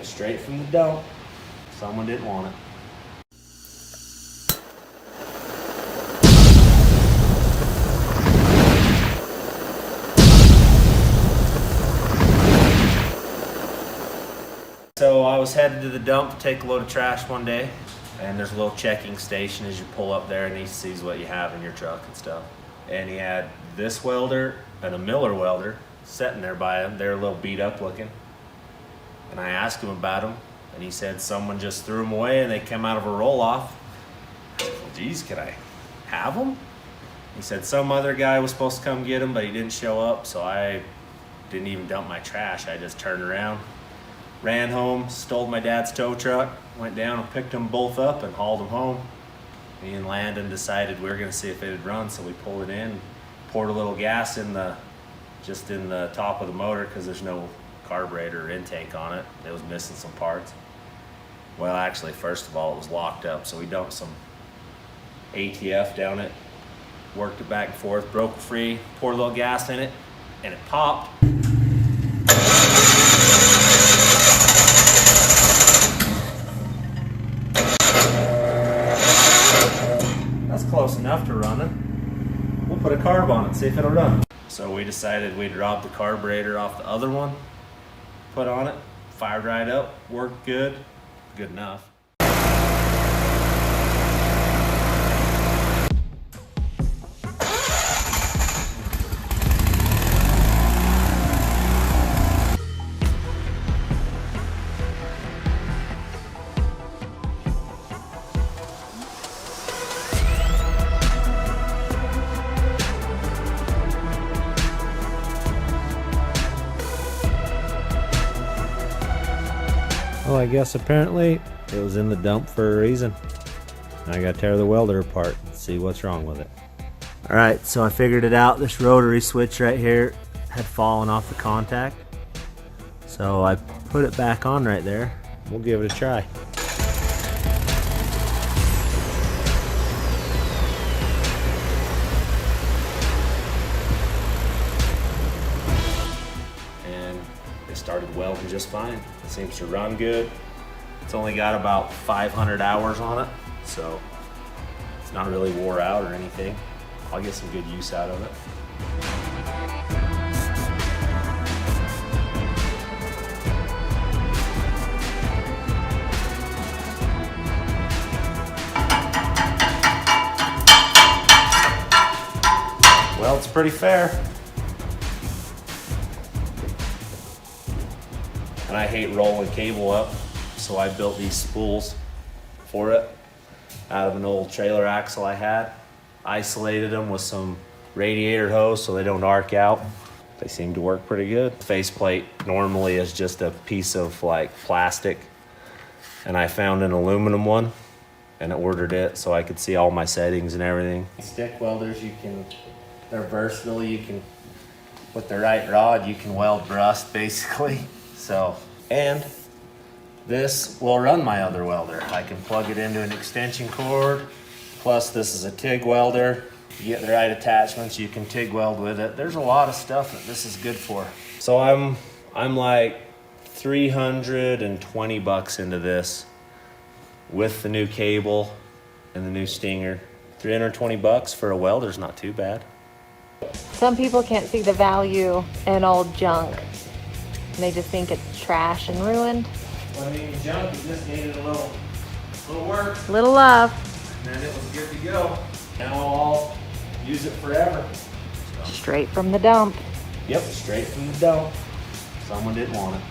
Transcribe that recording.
was straight from the dump. Someone didn't want it. So I was headed to the dump to take a load of trash one day, and there's a little checking station as you pull up there, and he sees what you have in your truck and stuff. And he had this welder and a Miller welder sitting there by him. They're a little beat up looking. And I asked him about them, and he said someone just threw them away and they came out of a roll-off. I said, well, geez, could I have them? He said some other guy was supposed to come get them, but he didn't show up, so I didn't even dump my trash. I just turned around, ran home, stole my dad's tow truck, went down and picked them both up and hauled them home. Me and Landon decided we were gonna see if it'd run, so we pulled it in, poured a little gas in just in the top of the motor because there's no carburetor or intake on it. It was missing some parts. Well, actually, first of all, it was locked up, so we dumped some ATF down it, worked it back and forth, broke it free, poured a little gas in it, and it popped. That's close enough to running. We'll put a carb on it, see if it'll run. So we decided we'd rob the carburetor off the other one, put on it, fired right up, worked good, good enough. Well, I guess apparently it was in the dump for a reason. Now I gotta tear the welder apart and see what's wrong with it. All right, so I figured it out. This rotary switch right here had fallen off the contact. So I put it back on right there. We'll give it a try. It started welding just fine. It seems to run good. It's only got about 500 hours on it, so it's not really wore out or anything. I'll get some good use out of it. Well, it's pretty fair. And I hate rolling cable up, so I built these spools for it out of an old trailer axle I had. Isolated them with some radiator hose so they don't arc out. They seem to work pretty good. The faceplate normally is just a piece of like plastic, and I found an aluminum one and ordered it so I could see all my settings and everything. Stick welders, they're versatile. With the right rod, you can weld rust basically. So, and this will run my other welder. I can plug it into an extension cord. Plus this is a TIG welder. You get the right attachments, you can TIG weld with it. There's a lot of stuff that this is good for. So I'm like 320 bucks into this with the new cable and the new stinger. 320 bucks for a welder's not too bad. Some people can't see the value in old junk. They just think it's trash and ruined. Well, I mean, junk, it just needed a little work. Little love. And then it was good to go. Now I'll use it forever. Straight from the dump. Yep, straight from the dump. Someone didn't want it.